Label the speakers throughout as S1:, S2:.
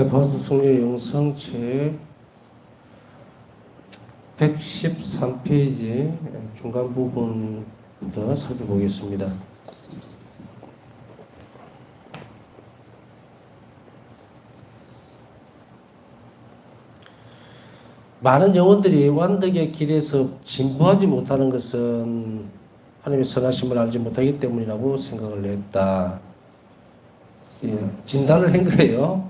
S1: 버스 승려 영성책 113페이지 중간 부분부터 살펴보겠습니다. 많은 영혼들이 완덕의 길에서 진보하지 못하는 것은 하나님의 선하심을 알지 못하기 때문이라고 생각을 했다. 진단을 한 거예요.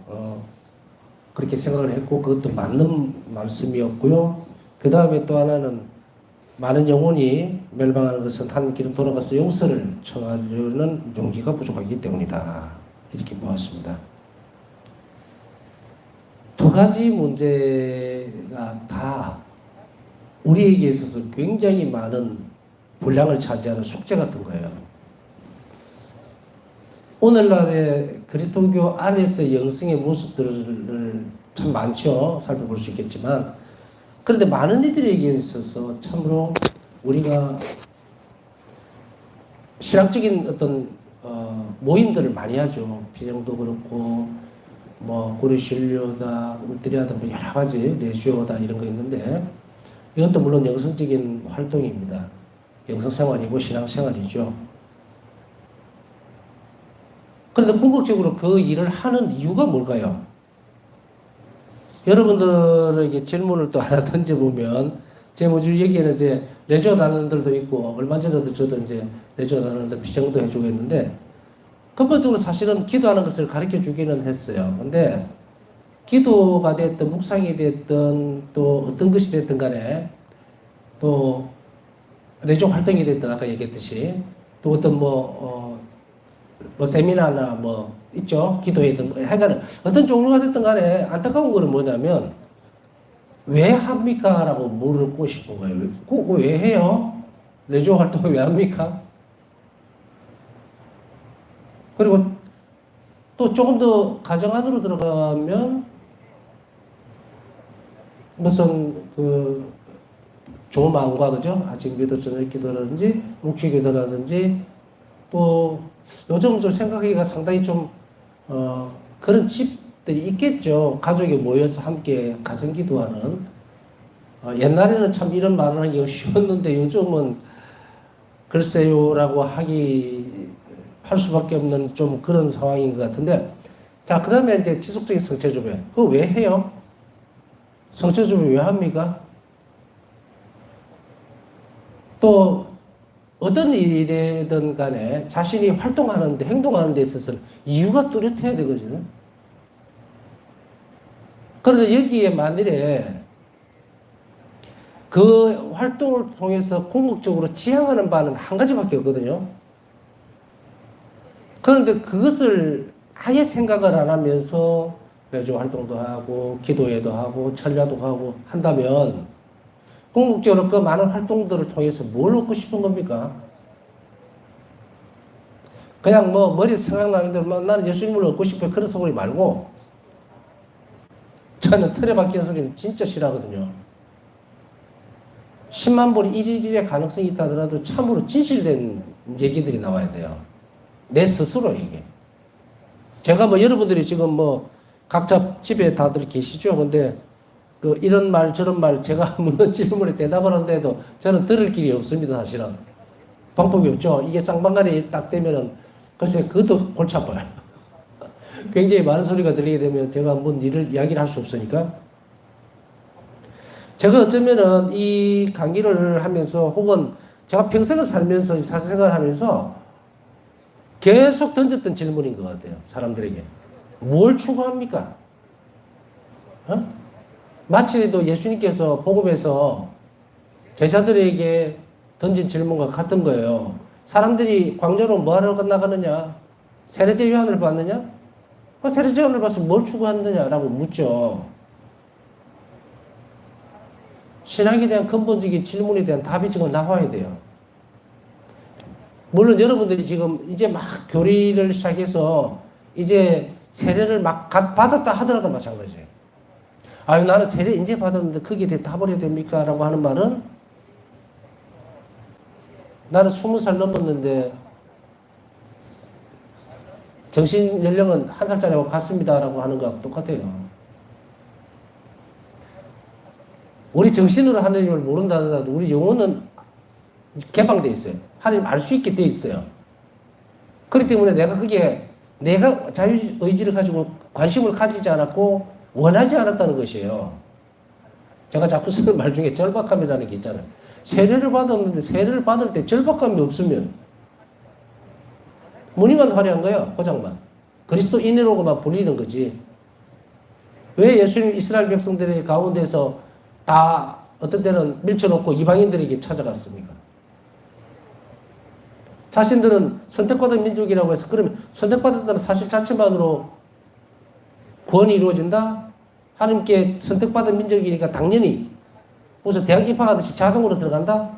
S1: 그렇게 생각을 했고 그것도 맞는 말씀이었고요. 그 다음에 또 하나는 많은 영혼이 멸망하는 것은 하나님께로 돌아가서 용서를 청하려는 용기가 부족하기 때문이다. 이렇게 보았습니다. 두 가지 문제가 다 우리에게 있어서 굉장히 많은 분량을 차지하는 숙제 같은 거예요. 오늘날의 그리스도교 안에서 영성의 모습들을 참 많죠. 살펴볼 수 있겠지만 그런데 많은 이들에게 있어서 참으로 우리가 신학적인 어떤 모임들을 많이 하죠. 비정도 그렇고 뭐 고려신료다, 울트리아다, 뭐 여러 가지 레지오다 이런 거 있는데 이것도 물론 영성적인 활동입니다. 영성생활이고 신앙생활이죠. 그런데 궁극적으로 그 일을 하는 이유가 뭘까요? 여러분들에게 질문을 또 하나 던져보면, 제 모주 여기에는 이제 레저 단원들도 있고, 얼마 전에도 저도 이제 레저 단원들 비정도 해주고 했는데, 근본적으로 사실은 기도하는 것을 가르쳐 주기는 했어요. 근데, 기도가 됐든, 묵상이 됐든, 또 어떤 것이 됐든 간에, 또, 레저 활동이 됐든, 아까 얘기했듯이, 또 어떤 뭐 세미나나 뭐 있죠. 기도회든 뭐 하여간 어떤 종류가 됐든 간에 안타까운 거는 뭐냐면 왜 합니까? 라고 물고 싶은 거예요. 그거 왜 해요? 레조 활동을 왜 합니까? 그리고 또 조금 더 가정 안으로 들어가면 무슨 그 좋은 마음과 그죠? 아침 기도, 저녁 기도라든지 묵시 기도라든지 또 요즘 좀 생각하기가 상당히 좀 그런 집들이 있겠죠. 가족이 모여서 함께 가정 기도하는. 옛날에는 참 이런 말을 하기가 쉬웠는데 요즘은 글쎄요라고 할 수밖에 없는 좀 그런 상황인 것 같은데. 자, 그 다음에 이제 지속적인 성체조회. 그거 왜 해요? 성체조회 왜 합니까? 또 어떤 일이든 간에 자신이 활동하는데, 행동하는 데 있어서 이유가 뚜렷해야 되거든요. 그런데 여기에 만일에 그 활동을 통해서 궁극적으로 지향하는 바는 한 가지밖에 없거든요. 그런데 그것을 아예 생각을 안 하면서 매주 활동도 하고, 기도회도 하고, 철야도 하고 한다면 궁극적으로 그 많은 활동들을 통해서 뭘 얻고 싶은 겁니까? 그냥 뭐 머리에 생각나는 대로 나는 예수님을 얻고 싶어 그런 소리 말고 저는 틀에 박힌 소리는 진짜 싫어하거든요. 10만 불이 1일의 가능성이 있다 하더라도 참으로 진실된 얘기들이 나와야 돼요. 내 스스로 이게. 제가 뭐 여러분들이 지금 뭐 각자 집에 다들 계시죠. 근데 그 이런 말 저런 말 제가 묻는 질문에 대답을 하는데도 저는 들을 길이 없습니다. 사실은 방법이 없죠. 이게 쌍방간에 딱 되면은 글쎄 그것도 골치 아파요. 굉장히 많은 소리가 들리게 되면 제가 뭔 일을 이야기를 할 수 없으니까 제가 어쩌면은 이 강의를 하면서 혹은 제가 평생을 살면서 사회생활을 하면서 계속 던졌던 질문인 것 같아요. 사람들에게 뭘 추구합니까? 마치도 예수님께서 복음에서 제자들에게 던진 질문과 같은 거예요. 사람들이 광야로 뭐하러 나가느냐? 세례제 요한을 받느냐? 세례제 요한을 봐서 뭘 추구하느냐라고 묻죠. 신학에 대한 근본적인 질문에 대한 답이 지금 나와야 돼요. 물론 여러분들이 지금 이제 막 교리를 시작해서 이제 세례를 막 받았다 하더라도 마찬가지예요. 아유, 나는 세례 이제 받았는데 거기에 대해 답을 해야 됩니까? 라고 하는 말은 나는 20살 넘었는데 정신 연령은 1살짜리하고 같습니다라고 하는 거하고 똑같아요. 우리 정신으로 하나님을 모른다는 하더라도 우리 영혼은 개방되어 있어요. 하나님 알 수 있게 되어 있어요. 그렇기 때문에 내가 자유의지를 가지고 관심을 가지지 않았고 원하지 않았다는 것이에요. 제가 자꾸 쓰는 말 중에 절박함이라는 게 있잖아요. 세례를 받았는데 세례를 받을 때 절박함이 없으면 무늬만 화려한 거예요. 포장만. 그리스도인으로만 불리는 거지. 왜 예수님 이스라엘 백성들의 가운데서 다 어떤 때는 밀쳐놓고 이방인들에게 찾아갔습니까? 자신들은 선택받은 민족이라고 해서 그러면 선택받았다는 사실 자체만으로 구원이 이루어진다? 하나님께 선택받은 민족이니까 당연히 무슨 대학 입학하듯이 자동으로 들어간다?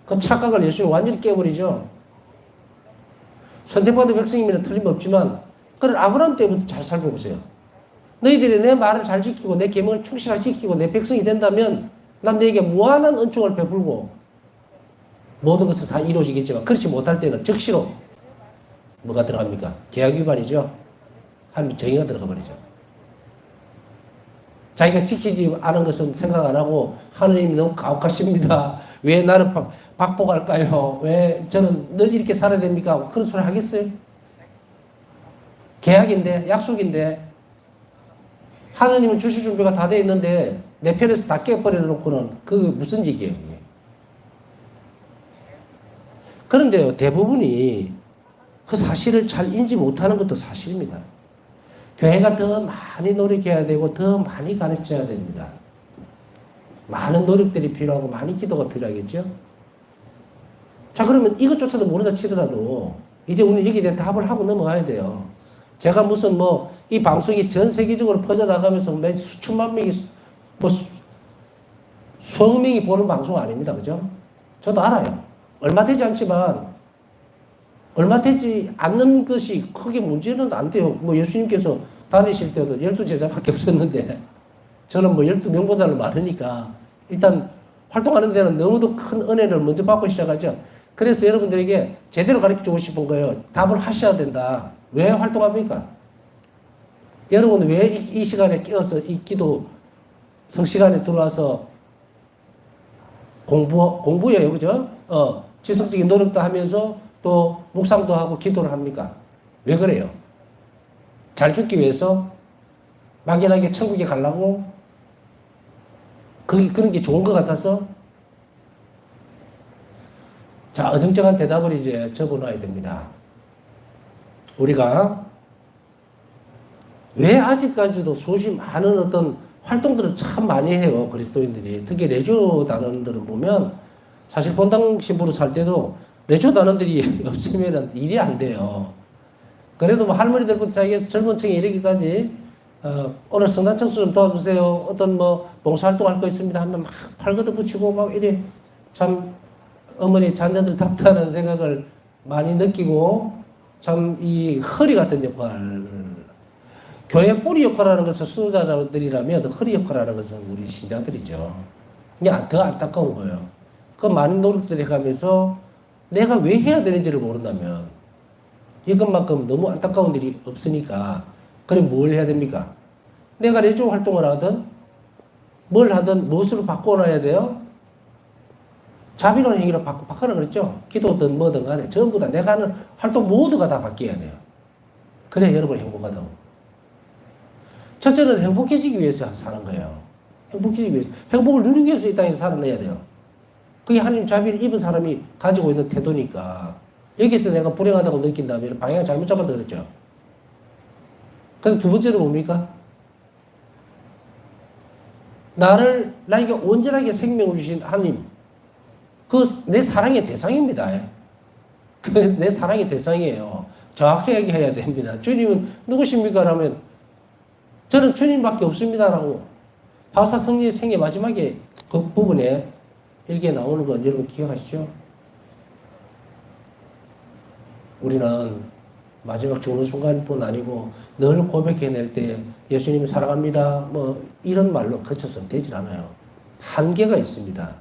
S1: 그 착각을 예수님이 완전히 깨버리죠. 선택받은 백성이면 틀림없지만 그런 아브라함 때부터 잘 살펴보세요. 너희들이 내 말을 잘 지키고 내 계명을 충실하게 지키고 내 백성이 된다면 난 너에게 무한한 은총을 베풀고 모든 것을 다 이루어지겠지만 그렇지 못할 때는 즉시로 뭐가 들어갑니까? 계약 위반이죠. 하나님 정의가 들어가 버리죠. 자기가 지키지 않은 것은 생각 안 하고 하나님이 너무 가혹하십니다. 왜 나를 박복할까요? 왜 저는 늘 이렇게 살아야 됩니까? 그런 소리 하겠어요? 계약인데 약속인데 하나님은 주실 준비가 다 돼 있는데 내 편에서 다 깨버려 놓고는 그게 무슨 얘기예요? 그런데요, 대부분이 그 사실을 잘 인지 못하는 것도 사실입니다. 교회가 더 많이 노력해야 되고 더 많이 가르쳐야 됩니다. 많은 노력들이 필요하고 많이 기도가 필요하겠죠? 자, 그러면 이것조차도 모른다 치더라도 이제 우리는 여기에 대한 답을 하고 넘어가야 돼요. 제가 무슨 이 방송이 전 세계적으로 퍼져나가면서 몇 수천만 명이 수억 명이 보는 방송 아닙니다. 그죠? 저도 알아요. 얼마 되지 않지만 얼마 되지 않는 것이 크게 문제는 안 돼요. 예수님께서 다니실 때도 12제자밖에 없었는데 저는 12명보다는 많으니까 일단 활동하는 데는 너무도 큰 은혜를 먼저 받고 시작하죠. 그래서 여러분들에게 제대로 가르쳐주고 싶은 거예요. 답을 하셔야 된다. 왜 활동합니까? 여러분은 왜 이 시간에 끼어서 이 기도 성시간에 들어와서 공부예요. 그죠? 지속적인 노력도 하면서 또 묵상도 하고 기도를 합니까? 왜 그래요? 잘 죽기 위해서? 막연하게 천국에 가려고? 그런 게 좋은 것 같아서? 자, 어정쩡한 대답을 이제 적어놔야 됩니다. 우리가 왜 아직까지도 수없이 많은 어떤 활동들을 참 많이 해요. 그리스도인들이. 특히 레조 단원들을 보면 사실 본당 신부로 살 때도 레조 단원들이 없으면 일이 안 돼요. 그래도 할머니들부터 자기에서 젊은 층에 이르기까지 오늘 성단 청소 좀 도와주세요. 어떤 봉사활동 할 거 있습니다 하면 막 팔 걷어붙이고 막 이래 참 어머니 자녀들 답답하는 생각을 많이 느끼고 참 이 허리 같은 역할 교회 뿌리 역할하는 것은 수도자들이라면 허리 역할하는 것은 우리 신자들이죠. 그냥 더 안타까운 거예요. 그 많은 노력들을 해가면서 내가 왜 해야 되는지를 모른다면 이것만큼 너무 안타까운 일이 없으니까 그럼 뭘 해야 됩니까? 내가 레조 활동을 하든 뭘 하든 무엇으로 바꿔놔야 돼요? 자비로운 행위로 바꿔라 그랬죠? 기도든 뭐든 간에 전부 다 내가 하는 활동 모두가 다 바뀌어야 돼요. 그래야 여러분 행복하다고. 첫째는 행복해지기 위해서 사는 거예요. 행복해지기 위해서. 행복을 누리기 위해서 이 땅에서 살아내야 돼요. 그게 하나님 자비를 입은 사람이 가지고 있는 태도니까 여기서 내가 불행하다고 느낀다면 방향을 잘못 잡았다 그랬죠. 그래서 두 번째는 뭡니까? 나에게 온전하게 생명을 주신 하나님, 그 내 사랑의 대상입니다. 그 내 사랑의 대상이에요. 정확하게 해야 됩니다. 주님은 누구십니까? 라면 저는 주님밖에 없습니다라고 바사 성리의 생애 마지막에 그 부분에 일기에 나오는 건 여러분 기억하시죠? 우리는 마지막 죽는 순간뿐 아니고 늘 고백해낼 때 예수님 사랑합니다 이런 말로 그쳐서는 되질 않아요. 한계가 있습니다.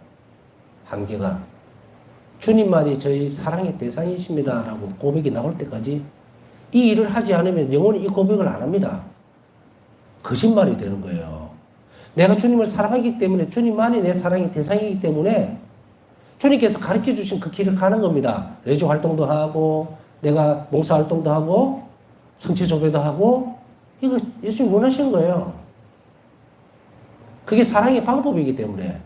S1: 한계가. 주님만이 저희 사랑의 대상이십니다 라고 고백이 나올 때까지 이 일을 하지 않으면 영혼이 이 고백을 안 합니다. 거짓말이 되는 거예요. 내가 주님을 사랑하기 때문에 주님만이 내 사랑의 대상이기 때문에 주님께서 가르쳐 주신 그 길을 가는 겁니다. 레지 활동도 하고 내가 봉사 활동도 하고 성체 조배도 하고 이거 예수님 원하시는 거예요. 그게 사랑의 방법이기 때문에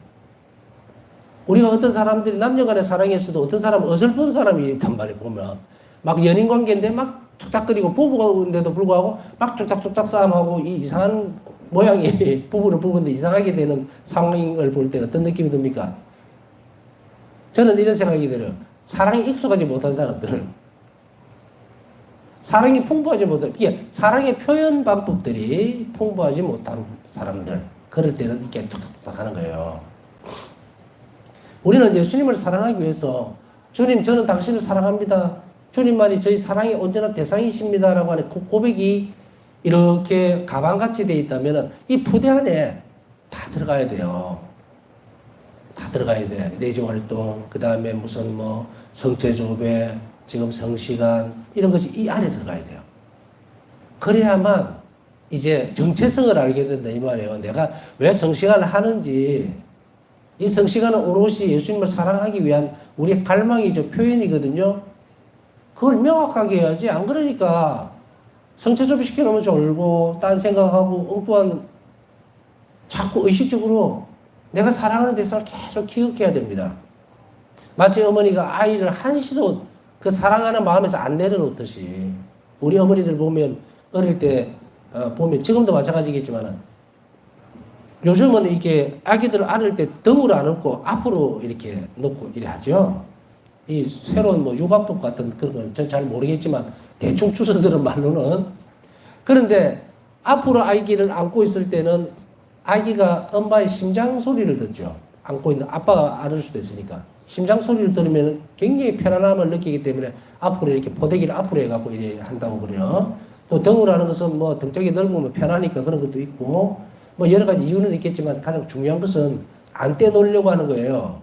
S1: 우리가 어떤 사람들이 남녀간의 사랑에서도 어떤 사람은 어설픈 사람이 있단 말이에요. 보면 막 연인 관계인데 막 툭탁거리고 부부인데도 불구하고 막 툭탁툭탁 싸움하고 이 이상한 모양이 부부는 부부인데 이상하게 되는 상황을 볼 때 어떤 느낌이 듭니까? 저는 이런 생각이 들어요. 사랑에 익숙하지 못한 사람들, 사랑이 풍부하지 못한, 사랑의 표현 방법들이 풍부하지 못한 사람들, 그럴 때는 이렇게 툭툭툭 하는 거예요. 우리는 예수님을 사랑하기 위해서 주님, 저는 당신을 사랑합니다. 주님만이 저희 사랑의 온전한 대상이십니다. 라고 하는 그 고백이 이렇게 가방같이 되어 있다면 이 부대 안에 다 들어가야 돼요. 다 들어가야 돼. 내조 활동, 그 다음에 무슨 뭐 성체조배, 지금 성시간, 이런 것이 이 안에 들어가야 돼요. 그래야만 이제 정체성을 알게 된다 이 말이에요. 내가 왜 성시간을 하는지, 이 성시간은 오롯이 예수님을 사랑하기 위한 우리의 갈망이죠. 표현이거든요. 그걸 명확하게 해야지. 안 그러니까 성체조배 시켜놓으면 졸고 딴 생각하고 엉뚱한 자꾸 의식적으로 내가 사랑하는 대상을 계속 기억해야 됩니다. 마치 어머니가 아이를 한시도 그 사랑하는 마음에서 안 내려놓듯이 우리 어머니들 보면 어릴 때 보면 지금도 마찬가지겠지만 요즘은 이렇게 아기들을 안을 때 등으로 안 안고 앞으로 이렇게 놓고 이래 하죠. 이 새로운 뭐 육아법 같은 그런 건 전 잘 모르겠지만 대충 추서들은 말로는. 그런데 앞으로 아기를 안고 있을 때는 아기가 엄마의 심장 소리를 듣죠. 안고 있는 아빠가 안을 수도 있으니까. 심장 소리를 들으면 굉장히 편안함을 느끼기 때문에 앞으로 이렇게 포대기를 앞으로 해갖고 이래 한다고 그래요. 또 등으로 하는 것은 뭐 등짝이 넓으면 편하니까 그런 것도 있고 뭐 여러 가지 이유는 있겠지만 가장 중요한 것은 안 떼놓으려고 하는 거예요.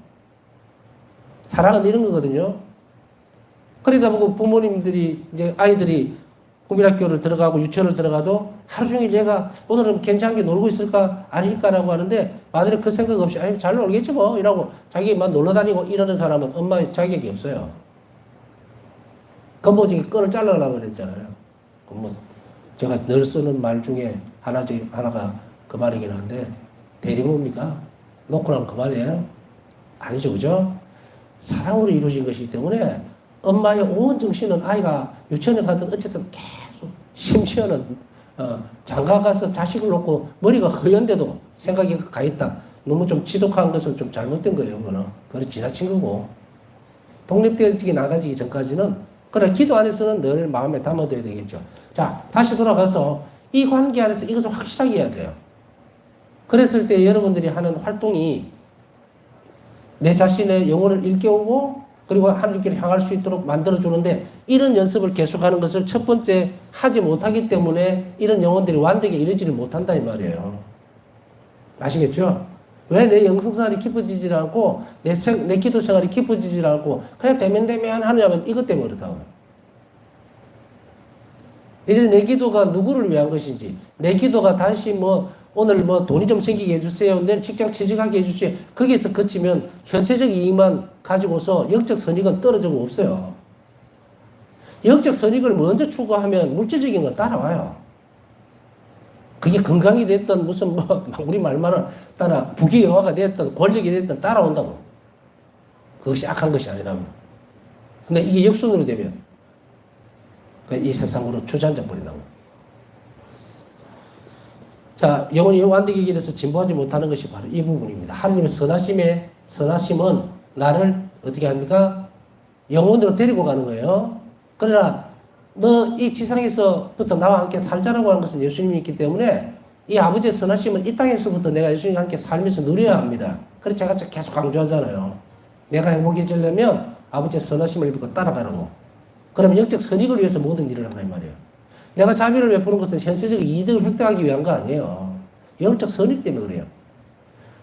S1: 사랑은 이런 거거든요. 그러다 보고 부모님들이 이제 아이들이 국민학교를 들어가고 유치원을 들어가도 하루 종일 얘가 오늘은 괜찮게 놀고 있을까 아닐까라고 하는데 아들은 그 생각 없이 아유 잘 놀겠지 뭐 이라고 자기만 놀러 다니고 이러는 사람은 엄마의 자격이 없어요. 건보직이 끈을 잘라라고 그랬잖아요. 뭐 제가 늘 쓰는 말 중에 하나가 그 말이긴 한데 대리 뭡니까? 놓고 나면 그 말이에요? 아니죠, 그죠? 사랑으로 이루어진 것이기 때문에 엄마의 온 정신은 아이가 유치원에 가든 어쨌든 계속 심지어는 장가 가서 자식을 놓고 머리가 허연데도 생각이 가 있다. 너무 좀 지독한 것은 좀 잘못된 거예요. 그거는. 그건 지나친 거고. 독립되어지기 나가지기 전까지는 그러나 기도 안에서는 늘 마음에 담아둬야 되겠죠. 자, 다시 돌아가서 이 관계 안에서 이것을 확실하게 해야 돼요. 그랬을 때 여러분들이 하는 활동이 내 자신의 영혼을 일깨우고 그리고 하나님께로 향할 수 있도록 만들어주는데 이런 연습을 계속하는 것을 첫 번째 하지 못하기 때문에 이런 영혼들이 완벽에 이르지를 못한다 이 말이에요. 아시겠죠? 왜 내 영성생활이 깊어지질 않고 내 기도 생활이 깊어지질 않고 그냥 대면 하느냐면 이것 때문에 그렇다고. 이제 내 기도가 누구를 위한 것인지 내 기도가 다시 뭐 오늘 뭐 돈이 좀 생기게 해주세요. 내일 직장 취직하게 해주세요. 거기에서 그치면 현세적 이익만 가지고서 영적 선익은 떨어지고 없어요. 영적 선익을 먼저 추구하면 물질적인 건 따라와요. 그게 건강이 됐든 무슨 뭐 우리 말만은 따라 부귀영화가 됐든 권력이 됐든 따라온다고. 그것이 악한 것이 아니라면. 근데 이게 역순으로 되면 이 세상으로 주저앉아 버린다고. 자, 영혼이 완벽의 길에서 진보하지 못하는 것이 바로 이 부분입니다. 하나님의 선하심은 나를 어떻게 합니까? 영혼으로 데리고 가는 거예요. 그러나 너 이 지상에서부터 나와 함께 살자라고 하는 것은 예수님이 있기 때문에 이 아버지의 선하심은 이 땅에서부터 내가 예수님과 함께 살면서 누려야 합니다. 그래서 제가 계속 강조하잖아요. 내가 행복해지려면 아버지의 선하심을 입고 따라가라고. 그러면 영적 선익을 위해서 모든 일을 한다 이 말이에요. 내가 자비를 베푸는 것은 현세적 이득을 획득하기 위한 거 아니에요. 영적 선익 때문에 그래요.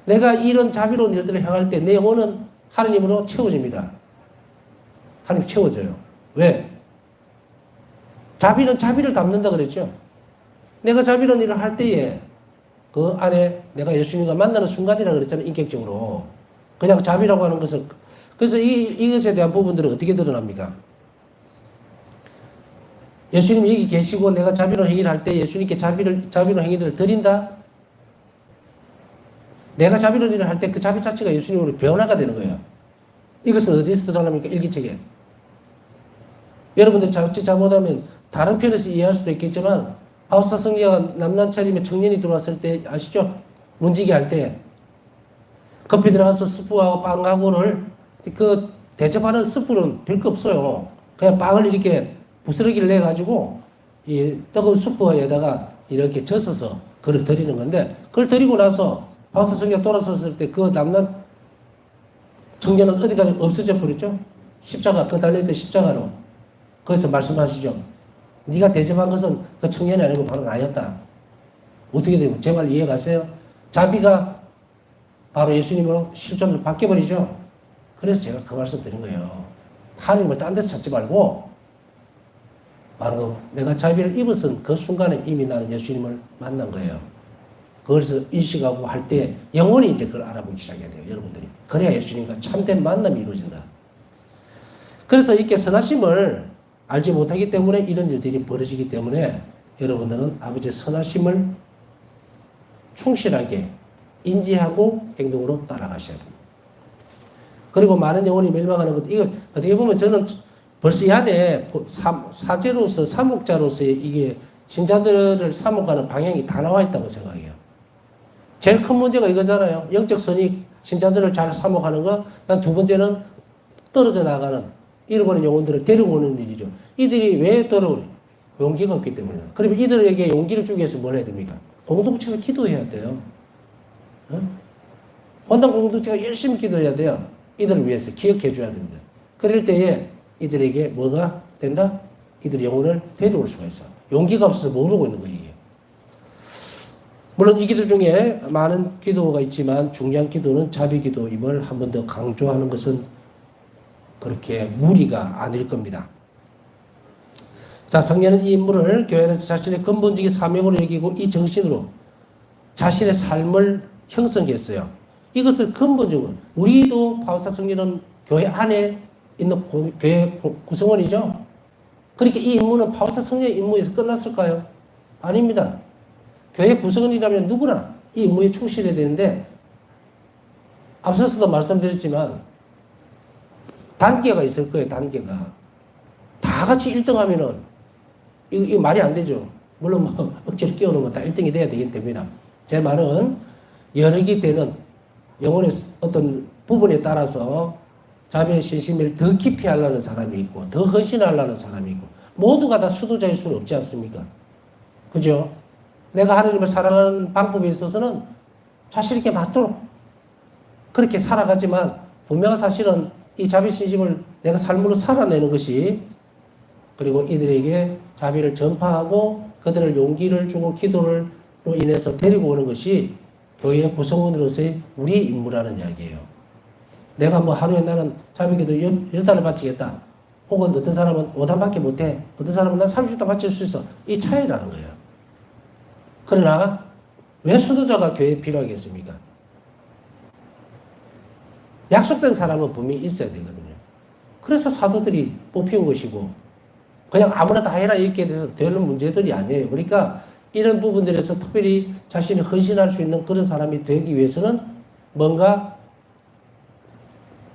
S1: 내가 이런 자비로운 일들을 향할 때 내 영혼은 하나님으로 채워집니다. 하나님 채워져요. 왜? 자비는 자비를 담는다 그랬죠. 내가 자비로운 일을 할 때에 그 안에 내가 예수님과 만나는 순간이라 그랬잖아요. 인격적으로. 그냥 자비라고 하는 것을. 그래서 이것에 대한 부분들은 어떻게 드러납니까? 예수님 여기 계시고 내가 자비로운 행위를 할 때 예수님께 자비로운 행위를 드린다? 내가 자비로운 일을 할 때 그 자비 자체가 예수님으로 변화가 되는 거예요. 이것은 어디서 드러납니까? 일기책에. 여러분들 잘못하면 다른 편에서 이해할 수도 있겠지만 바우사 성리가 남남 차림에 청년이 들어왔을 때 아시죠? 문지기 할 때 커피 들어가서 스프하고 빵하고를 그 대접하는 스프는 별거 없어요. 그냥 빵을 이렇게 부스러기를 내가지고 이 뜨거운 스프에다가 이렇게 젖어서 그걸 드리는 건데 그걸 드리고 나서 바우사 성리가 돌아섰을 때 그 남남 청년은 어디까지 없어져 버렸죠? 십자가, 그 달려있던 십자가로. 거기서 말씀하시죠. 네가 대접한 것은 그 청년이 아니고 바로 나였다. 어떻게 되면 제 말 이해 가세요? 자비가 바로 예수님으로 실존으로 바뀌어버리죠. 그래서 제가 그 말씀 드린 거예요. 하나님을 딴 데서 찾지 말고 바로 내가 자비를 입었은 그 순간에 이미 나는 예수님을 만난 거예요. 그래서 인식하고 할 때 영원히 이제 그걸 알아보기 시작해야 돼요. 여러분들이. 그래야 예수님과 참된 만남이 이루어진다. 그래서 이렇게 선하심을 알지 못하기 때문에 이런 일들이 벌어지기 때문에 여러분들은 아버지의 선하심을 충실하게 인지하고 행동으로 따라가셔야 됩니다. 그리고 많은 영혼이 멸망하는 것, 이거 어떻게 보면 저는 벌써 이 안에 사제로서, 사목자로서 이게 신자들을 사목하는 방향이 다 나와 있다고 생각해요. 제일 큰 문제가 이거잖아요. 영적 선익, 신자들을 잘 사목하는 거. 두 번째는 떨어져 나가는, 잃어버린 영혼들을 데리고 오는 일이죠. 이들이 왜 떨어오니? 용기가 없기 때문이다. 그러면 이들에게 용기를 주기 위해서 뭘 해야 됩니까? 공동체가 기도해야 돼요. 본당 공동체가 열심히 기도해야 돼요. 이들을 위해서 기억해 줘야 됩니다. 그럴 때에 이들에게 뭐가 된다? 이들의 영혼을 데려올 수가 있어. 용기가 없어서 모르고 있는 거예요. 이게. 물론 이 기도 중에 많은 기도가 있지만 중요한 기도는 자비 기도임을 한 번 더 강조하는 것은 그렇게 무리가 아닐 겁니다. 자, 성령은 이 인물을 교회 안에서 자신의 근본적인 사명으로 여기고 이 정신으로 자신의 삶을 형성했어요. 이것을 근본적으로 우리도 바우사 성령은 교회 안에 있는 교회 구성원이죠. 그러니까 이 임무는 바우사 성령의 임무에서 끝났을까요? 아닙니다. 교회 구성원이라면 누구나 이 임무에 충실해야 되는데 앞서서도 말씀드렸지만 단계가 있을 거예요. 단계가. 다 같이 1등 하면은 이거 말이 안 되죠. 물론 뭐 억지로 끼워놓으면 다 1등이 돼야 되긴 됩니다. 제 말은 여력이 되는 영혼의 어떤 부분에 따라서 자비의 신심을 더 깊이 하려는 사람이 있고 더 헌신하려는 사람이 있고 모두가 다 수도자일 수는 없지 않습니까? 그죠? 내가 하나님을 사랑하는 방법에 있어서는 자신 있게 맞도록 그렇게 살아가지만 분명한 사실은 이 자비 신심을 내가 삶으로 살아내는 것이 그리고 이들에게 자비를 전파하고 그들을 용기를 주고 기도로 인해서 데리고 오는 것이 교회의 구성원으로서의 우리 임무라는 이야기예요. 내가 뭐 하루에 나는 자비기도 10단을 바치겠다. 혹은 어떤 사람은 5단밖에 못해. 어떤 사람은 난 30단 바칠 수 있어. 이 차이라는 거예요. 그러나 왜 수도자가 교회에 필요하겠습니까? 약속된 사람은 분명히 있어야 되거든요. 그래서 사도들이 뽑힌 것이고 그냥 아무나 다 해라 이렇게 되는 문제들이 아니에요. 그러니까 이런 부분들에서 특별히 자신이 헌신할 수 있는 그런 사람이 되기 위해서는 뭔가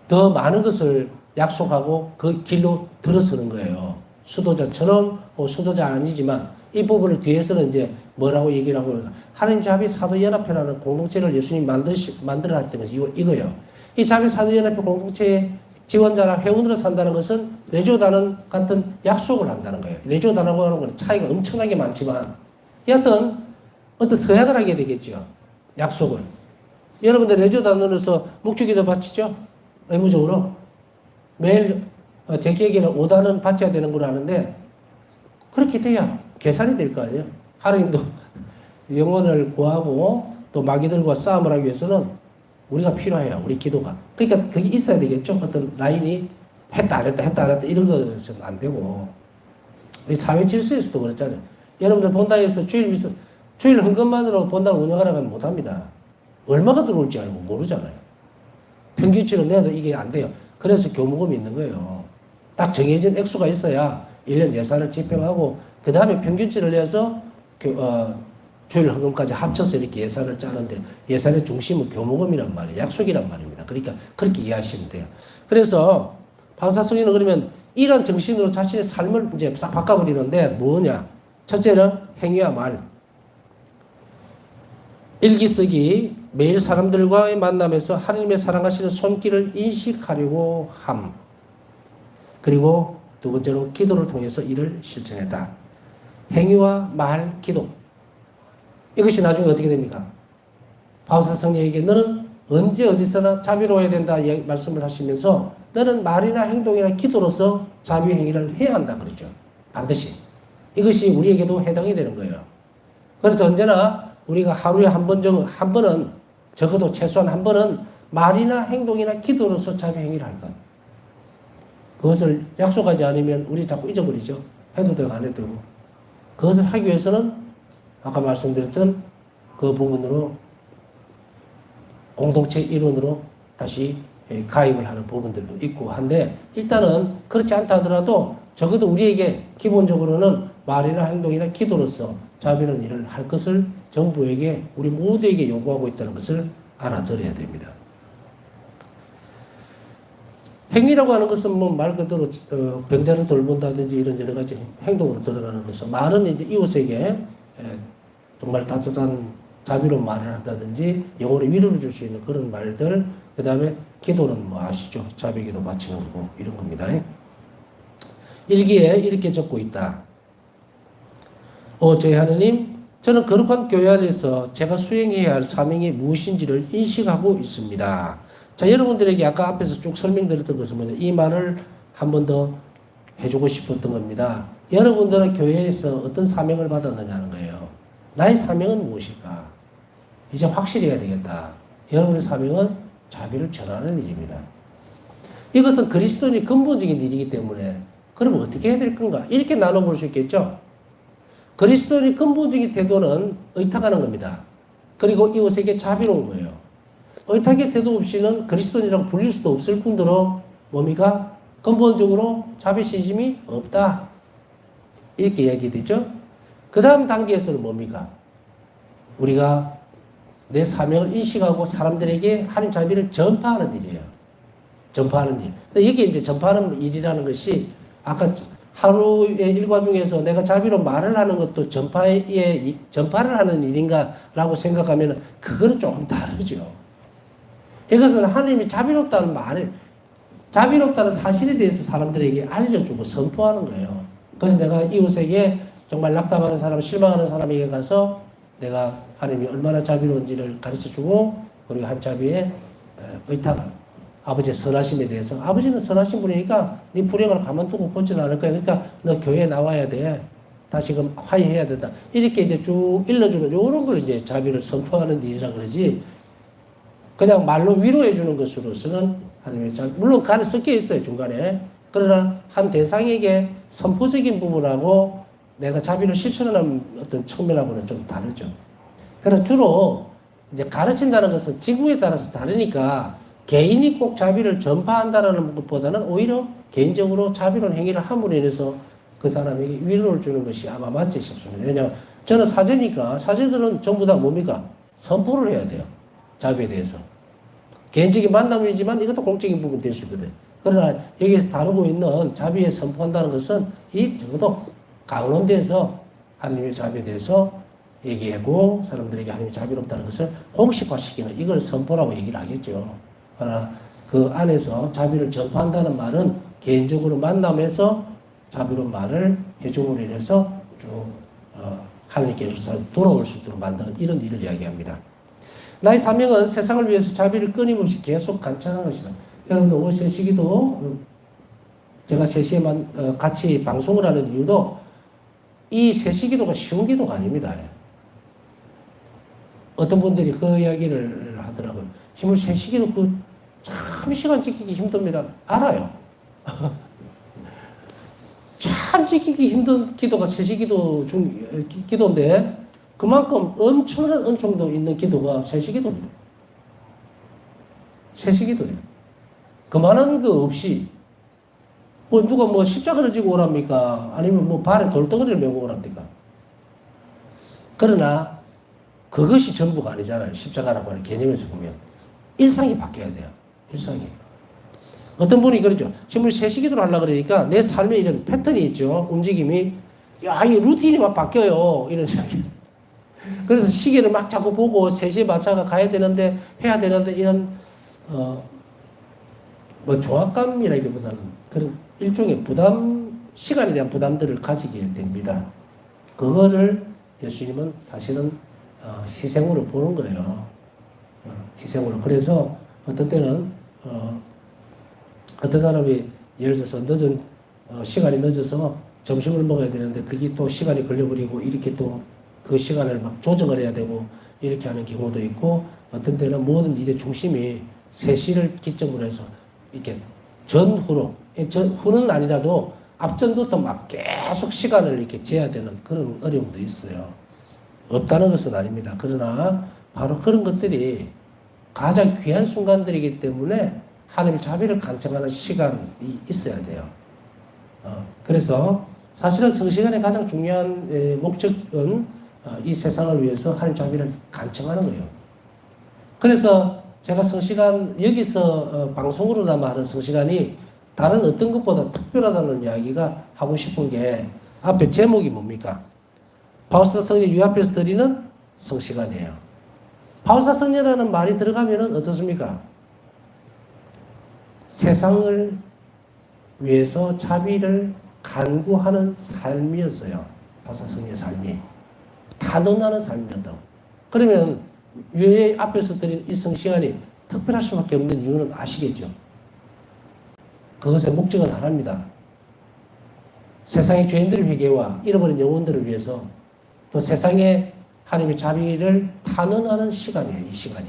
S1: 더 많은 것을 약속하고 그 길로 들어서는 거예요. 수도자처럼 수도자 아니지만 이 부분을 뒤에서는 이제 뭐라고 얘기를 하고 하나님 자비 사도연합회라는 공동체를 예수님이 만들어 놨던 것이 이거예요. 이 자비 사도연합회 공동체의 지원자나 회원으로 산다는 것은 레조단원 같은 약속을 한다는 거예요. 레조단원하고 하는 건 차이가 엄청나게 많지만 여하튼 어떤 서약을 하게 되겠죠. 약속을. 여러분들 레조단원에서 묵주기도 바치죠? 의무적으로. 매일 제 기억에는 5단은 바쳐야 되는 걸 아는데 그렇게 돼야 계산이 될 거 아니에요. 하나님도 영혼을 구하고 또 마귀들과 싸움을 하기 위해서는 우리가 필요해요. 우리 기도가. 그러니까 그게 있어야 되겠죠. 어떤 라인이 했다 안 했다 했다 안 했다 이런 것은 안 되고 우리 사회 질서에서도 그랬잖아요. 여러분들 본다 해서 주일 헌금만으로 본당 운영하라고 하면 못합니다. 얼마가 들어올지 알고 모르잖아요. 평균치로 내도 이게 안 돼요. 그래서 교무금이 있는 거예요. 딱 정해진 액수가 있어야 1년 예산을 집행하고 그 다음에 평균치를 내서 주일 헌금까지 합쳐서 이렇게 예산을 짜는데 예산의 중심은 교무금이란 말이에요. 약속이란 말입니다. 그러니까 그렇게 이해하시면 돼요. 그래서 방사성인은 그러면 이런 정신으로 자신의 삶을 이제 싹 바꿔버리는데 뭐냐? 첫째는 행위와 말. 일기 쓰기, 매일 사람들과의 만남에서 하나님의 사랑하시는 손길을 인식하려고 함. 그리고 두 번째로 기도를 통해서 이를 실천했다. 행위와 말, 기도. 이것이 나중에 어떻게 됩니까? 바울사 성령에게 너는 언제 어디서나 자비로워야 된다 말씀을 하시면서 너는 말이나 행동이나 기도로서 자비 행위를 해야 한다 그러죠. 반드시. 이것이 우리에게도 해당이 되는 거예요. 그래서 언제나 우리가 하루에 한 번은 적어도 최소한 한 번은 말이나 행동이나 기도로서 자비 행위를 할 것. 그것을 약속하지 않으면 우리 자꾸 잊어버리죠. 해도 되고 안 해도 되고. 그것을 하기 위해서는 아까 말씀드렸던 그 부분으로 공동체 일원으로 다시 가입을 하는 부분들도 있고 한데 일단은 그렇지 않다 하더라도 적어도 우리에게 기본적으로는 말이나 행동이나 기도로서 자비는 일을 할 것을 정부에게 우리 모두에게 요구하고 있다는 것을 알아들어야 됩니다. 행위라고 하는 것은 뭐 말 그대로 병자를 돌본다든지 이런 여러 가지 행동으로 드러나는 것은 말은 이제 이웃에게 정말 따뜻한 자비로운 말을 한다든지 영혼의 위로를 줄 수 있는 그런 말들 그 다음에 기도는 뭐 아시죠? 자비기도 바치는 거고 이런 겁니다. 일기에 이렇게 적고 있다. 저희 하느님 저는 거룩한 교회 안에서 제가 수행해야 할 사명이 무엇인지를 인식하고 있습니다. 자, 여러분들에게 아까 앞에서 쭉 설명드렸던 것은 뭐냐. 이 말을 한 번 더 해주고 싶었던 겁니다. 여러분들은 교회에서 어떤 사명을 받았느냐는 거예요. 나의 사명은 무엇일까? 이제 확실히 해야 되겠다. 여러분의 사명은 자비를 전하는 일입니다. 이것은 그리스도인의 근본적인 일이기 때문에 그럼 어떻게 해야 될 건가? 이렇게 나눠볼 수 있겠죠? 그리스도인의 근본적인 태도는 의탁하는 겁니다. 그리고 이웃에게 자비로운 거예요. 의탁의 태도 없이는 그리스도인이라고 불릴 수도 없을 뿐더러 뭡니까? 근본적으로 자비신심이 없다. 이렇게 이야기되죠? 그 다음 단계에서는 뭡니까? 우리가 내 사명을 인식하고 사람들에게 하나님 자비를 전파하는 일이에요. 전파하는 일. 근데 여기 이제 전파하는 일이라는 것이 아까 하루의 일과 중에서 내가 자비로 말을 하는 것도 전파를 하는 일인가라고 생각하면 그거는 조금 다르죠. 이것은 하나님이 자비롭다는 말을, 자비롭다는 사실에 대해서 사람들에게 알려주고 선포하는 거예요. 그래서 내가 이웃에게 정말 낙담하는 사람, 실망하는 사람에게 가서 내가 하나님이 얼마나 자비로운지를 가르쳐주고 그리고 하나님 자비의 의탁, 아버지의 선하심에 대해서 아버지는 선하신 분이니까 네 불행을 가만두고 보지는 않을 거야. 그러니까 너 교회에 나와야 돼. 다시금 화해해야 된다. 이렇게 이제 쭉 일러주는 이런 걸 이제 자비를 선포하는 일이라 그러지. 그냥 말로 위로해 주는 것으로서는 하나님의 자비, 물론 간에 섞여 있어요 중간에. 그러나 한 대상에게 선포적인 부분하고 내가 자비를 실천하는 어떤 측면하고는 좀 다르죠. 그러나 주로 이제 가르친다는 것은 지구에 따라서 다르니까 개인이 꼭 자비를 전파한다는 것보다는 오히려 개인적으로 자비로운 행위를 함으로 인해서 그 사람에게 위로를 주는 것이 아마 맞지 싶습니다. 왜냐하면 저는 사제니까 사제들은 전부 다 뭡니까? 선포를 해야 돼요. 자비에 대해서. 개인적인 만남이지만 이것도 공적인 부분이 될 수 있거든. 그러나 여기에서 다루고 있는 자비에 선포한다는 것은 이 적어도 강론대에서 하나님의 자비에 대해서 얘기하고 사람들에게 하나님의 자비롭다는 것을 공식화시키는 이걸 선포라고 얘기를 하겠죠. 그러나 그 안에서 자비를 전파한다는 말은 개인적으로 만남에서 자비로운 말을 해줌으로 인해서 쭉 하나님께서 돌아올 수 있도록 만드는 이런 일을 이야기합니다. 나의 사명은 세상을 위해서 자비를 끊임없이 계속 간청하는 것이다. 여러분들 오늘 새 시기도 제가 3시에만 같이 방송을 하는 이유도 이 새 시기도가 쉬운 기도가 아닙니다. 어떤 분들이 그 이야기를 하더라고요. 지금 새 시기도 참 시간 지키기 힘듭니다. 알아요. 참 참 지키기 힘든 기도가 세시기도 기도인데 그만큼 엄청난 은총도 있는 기도가 세시기도입니다. 세시기도예요. 그만한 거 없이 누가 십자가를 지고 오랍니까? 아니면 발에 돌덩어리를 메고 오랍니까? 그러나 그것이 전부가 아니잖아요. 십자가라고 하는 개념에서 보면 일상이 바뀌어야 돼요. 일상이. 어떤 분이 그러죠. 지금 우리 세시기도를 하려고 그러니까 내 삶에 이런 패턴이 있죠. 움직임이. 야, 이 루틴이 막 바뀌어요. 이런 이야기. 그래서 시계를 막 자꾸 보고 3시에 맞춰가 가야 되는데, 해야 되는데, 이런, 종합감이라기보다는 그런 일종의 시간에 대한 부담들을 가지게 됩니다. 그거를 예수님은 사실은, 희생으로 보는 거예요. 희생으로. 그래서 어떤 때는, 어떤 사람이 예를 들어서 시간이 늦어서 점심을 먹어야 되는데 그게 또 시간이 걸려버리고 이렇게 또 그 시간을 막 조정을 해야 되고 이렇게 하는 경우도 있고 어떤 때는 모든 일의 중심이 3시를 기점으로 해서 이렇게 후는 아니라도 앞전부터 막 계속 시간을 이렇게 재야 되는 그런 어려움도 있어요. 없다는 것은 아닙니다. 그러나 바로 그런 것들이 가장 귀한 순간들이기 때문에 하나님의 자비를 간청하는 시간이 있어야 돼요. 그래서 사실은 성시간의 가장 중요한 목적은 이 세상을 위해서 하나님 자비를 간청하는 거예요. 그래서 제가 성시간 여기서 방송으로나마 하는 성시간이 다른 어떤 것보다 특별하다는 이야기가 하고 싶은 게 앞에 제목이 뭡니까? 바울사 성령 유앞에서 드리는 성시간이에요. 바울사 성령이라는 말이 들어가면은 어떻습니까? 세상을 위해서 자비를 간구하는 삶이었어요. 바울사 성령의 삶이. 단언하는 삶이었다고. 그러면 왜 앞에서 드린 이 성시간이 특별할 수밖에 없는 이유는 아시겠죠? 그것의 목적은 하나입니다. 세상의 죄인들의 회개와 잃어버린 영혼들을 위해서 또 세상의 하나님의 자비를 단언하는 시간이에요. 이 시간이.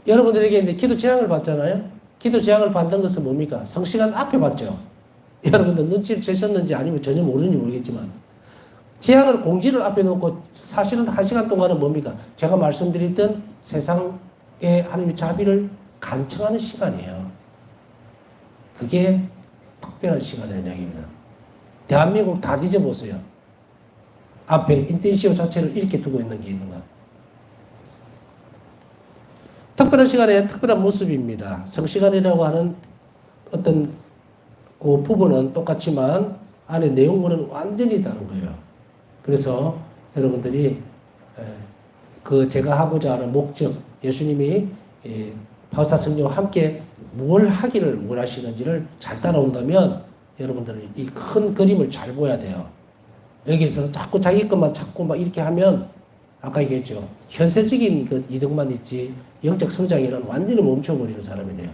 S1: 여러분들에게 이제 기도 제안을 받잖아요. 기도 제안을 받는 것은 뭡니까? 성시간 앞에 받죠. 여러분들 눈치를 채셨는지 아니면 전혀 모르는지 모르겠지만 제안을 공지를 앞에 놓고 사실은 1시간 동안은 뭡니까? 제가 말씀드렸던 세상의 하나님의 자비를 간청하는 시간이에요. 그게 특별한 시간이라는 이야기입니다. 대한민국 다 뒤져보세요. 앞에 인텐시오 자체를 이렇게 두고 있는 게 있는가? 특별한 시간의 특별한 모습입니다. 성시간이라고 하는 어떤 그 부분은 똑같지만 안에 내용물은 완전히 다른 거예요. 그래서 여러분들이 제가 하고자 하는 목적, 예수님이 바울사 성령과 함께 뭘 하시는지를 잘 따라온다면 여러분들은 이 큰 그림을 잘 보야 돼요. 여기서 자꾸 자기 것만 찾고 막 이렇게 하면 아까 얘기했죠. 현세적인 그 이득만 있지 영적 성장이란 완전히 멈춰버리는 사람이 돼요.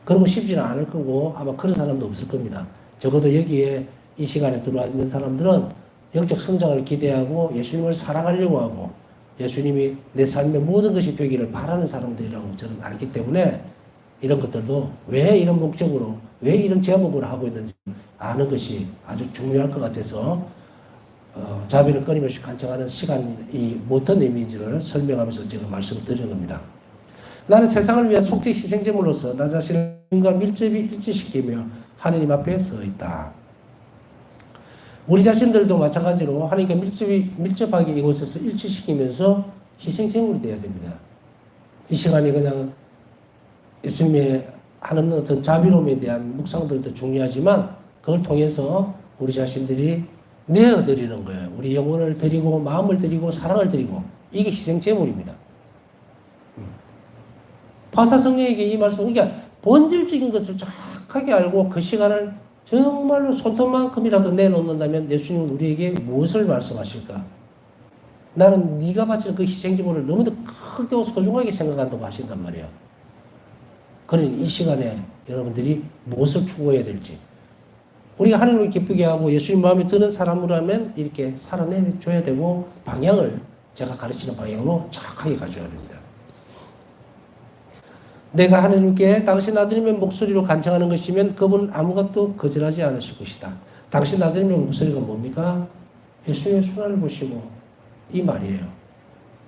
S1: 그런 거 쉽지는 않을 거고 아마 그런 사람도 없을 겁니다. 적어도 여기에 이 시간에 들어와 있는 사람들은 영적 성장을 기대하고 예수님을 사랑하려고 하고 예수님이 내 삶의 모든 것이 되기를 바라는 사람들이라고 저는 알기 때문에 이런 것들도 왜 이런 목적으로 왜 이런 제목으로 하고 있는지 아는 것이 아주 중요할 것 같아서 자비를 끊임없이 간청하는 시간이 어떤 의미인지를 설명하면서 제가 말씀드리는 겁니다. 나는 세상을 위해 속죄 희생제물로서 나 자신을 주님과 밀접히 일치시키며 하느님 앞에 서 있다. 우리 자신들도 마찬가지로 하나님과 밀접하게 이곳에서 일치시키면서 희생제물이 되어야 됩니다. 이 시간이 그냥 예수님의 하는 어떤 자비로움에 대한 묵상들도 중요하지만 그걸 통해서 우리 자신들이 내어드리는 거예요. 우리 영혼을 드리고 마음을 드리고 사랑을 드리고 이게 희생제물입니다. 바울사 성령에게 이 말씀, 그러니까 본질적인 것을 정확하게 알고 그 시간을 정말로 손톱만큼이라도 내놓는다면 예수님은 우리에게 무엇을 말씀하실까? 나는 네가 바치는 그 희생제물을 너무도 크게 소중하게 생각한다고 하신단 말이에요. 그러니 이 시간에 여러분들이 무엇을 추구해야 될지 우리가 하나님을 기쁘게 하고 예수님 마음에 드는 사람이라면 이렇게 살아내줘야 되고 방향을 제가 가르치는 방향으로 정확하게 가져야 됩니다. 내가 하나님께 당신 아들님의 목소리로 간청하는 것이면 그분은 아무것도 거절하지 않으실 것이다. 당신 아들님의 목소리가 뭡니까? 예수님의 순환을 보시고 이 말이에요.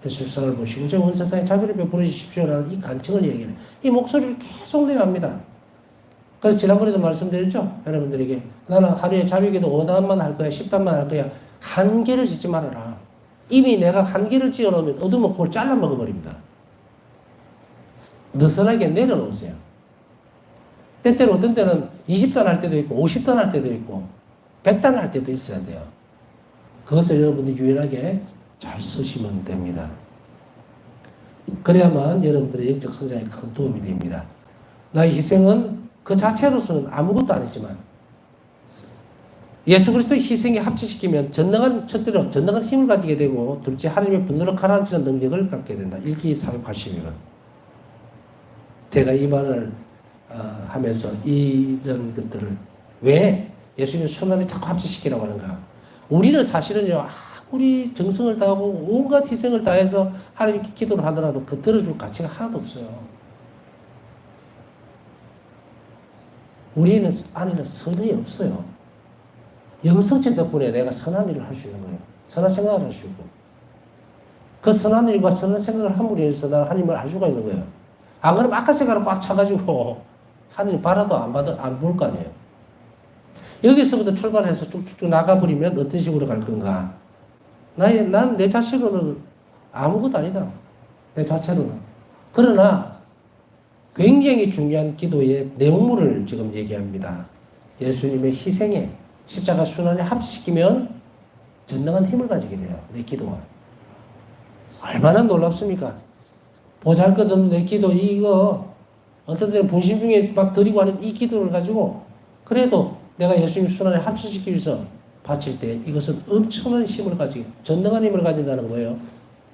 S1: 예수님의 순환을 보시고 저 온 세상에 자비를 베풀어 주십시오라는 이 간청을 얘기해요. 이 목소리를 계속 내합니다. 그래서 지난번에도 말씀드렸죠. 여러분들에게 나는 하루에 자비기도 5단만 할 거야 10단만 할 거야. 한계를 짓지 말아라. 이미 내가 한계를 지어놓으면 얻으면 그걸 잘라 먹어버립니다. 느슨하게 내려놓으세요. 때때로 어떤 때는 20단 할 때도 있고 50단 할 때도 있고 100단 할 때도 있어야 돼요. 그것을 여러분이 유일하게 잘 쓰시면 됩니다. 그래야만 여러분들의 영적 성장에 큰 도움이 됩니다. 나의 희생은 그 자체로서는 아무것도 아니지만 예수 그리스도의 희생에 합치시키면 첫째로 전능한 힘을 가지게 되고 둘째 하나님의 분노를 가라앉히는 능력을 갖게 된다. 1기 482번. 제가 이 말을 하면서 이런 것들을 왜 예수님의 순환에 자꾸 합치시키라고 하는가. 우리는 사실은요 아무리 정성을 다하고 온갖 희생을 다해서 하나님께 기도를 하더라도 그 들어줄 가치가 하나도 없어요. 우리 안에는 선이 없어요. 영성체 덕분에 내가 선한 일을 할 수 있는 거예요. 선한 생각을 할 수 있고 그 선한 일과 선한 생각을 함으로 인해서 나는 하나님을 알 수가 있는 거예요. 안 그러면 아까 생각을 꽉 차가지고 하나님 바라도 안 볼 거 아니에요. 여기서부터 출발해서 쭉쭉쭉 나가버리면 어떤 식으로 갈 건가. 난 내 자체로는 아무것도 아니다. 내 자체로는. 그러나 굉장히 중요한 기도의 내용물을 지금 얘기합니다. 예수님의 희생에 십자가 순환에 합치시키면 전능한 힘을 가지게 돼요. 내 기도가. 얼마나 놀랍습니까? 보잘것없는 내 기도 이거 어떤 때는 분심 중에 막 드리고 하는 이 기도를 가지고 그래도 내가 예수님 순환에 합치시키기 위해서 바칠 때 이것은 엄청난 힘을 가지고 전능한 힘을 가진다는 거예요.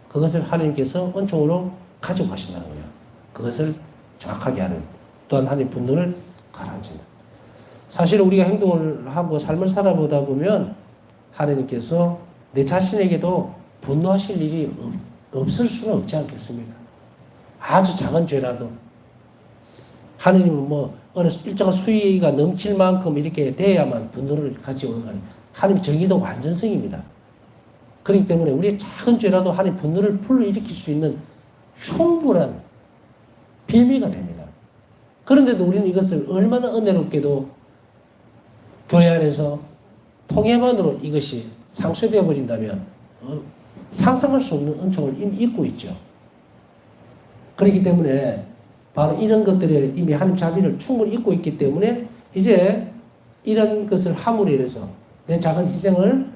S1: 그것을 하나님께서 은총으로 가지고 가신다는 거예요. 그것을 정확하게 하는 또한 하나님 분노를 가라앉힌다. 사실 우리가 행동을 하고 삶을 살아보다 보면 하나님께서 내 자신에게도 분노하실 일이 없을 수는 없지 않겠습니까? 아주 작은 죄라도 하나님은 뭐 어느 일정한 수위가 넘칠 만큼 이렇게 돼야만 분노를 가지고 오는 거 아니에요. 하나님 정의도 완전성입니다. 그렇기 때문에 우리의 작은 죄라도 하나님 분노를 불러일으킬 수 있는 충분한 빌미가 됩니다. 그런데도 우리는 이것을 얼마나 은혜롭게도 교회 안에서 통해만으로 이것이 상쇄되어 버린다면 상상할 수 없는 은총을 이미 잊고 있죠. 그렇기 때문에 바로 이런 것들에 이미 하나님 자비를 충분히 잊고 있기 때문에 이제 이런 것을 함으로 인해서 내 작은 희생을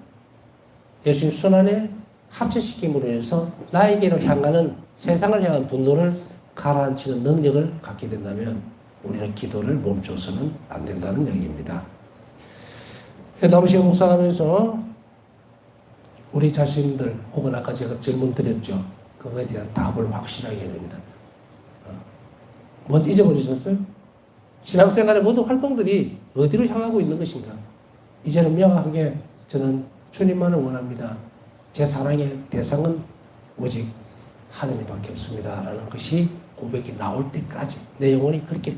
S1: 예수님 순환에 합체시킴으로 인해서 나에게로 향하는 세상을 향한 분노를 가라앉히는 능력을 갖게 된다면 우리는 기도를 멈춰서는 안 된다는 얘기입니다. 다음 시간 묵상하면서 우리 자신들 혹은 아까 제가 질문 드렸죠. 그거에 대한 답을 확실하게 해야 됩니다. 뭐 잊어버리셨어요? 신앙생활의 모든 활동들이 어디로 향하고 있는 것인가? 이제는 명확하게 저는 주님만을 원합니다. 제 사랑의 대상은 오직 하나님밖에 없습니다. 라는 것이 고백이 나올 때까지 내 영혼이 그렇게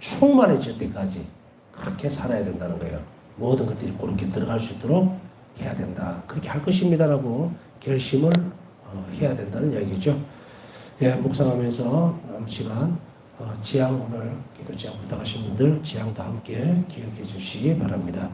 S1: 충만해질 때까지 그렇게 살아야 된다는 거예요. 모든 것들이 그렇게 들어갈 수 있도록 해야 된다. 그렇게 할 것입니다. 라고 결심을 해야 된다는 이야기죠. 예, 묵상하면서 남은 시간 지향 오늘 기도 지향 부탁하신 분들 지향도 함께 기억해 주시기 바랍니다.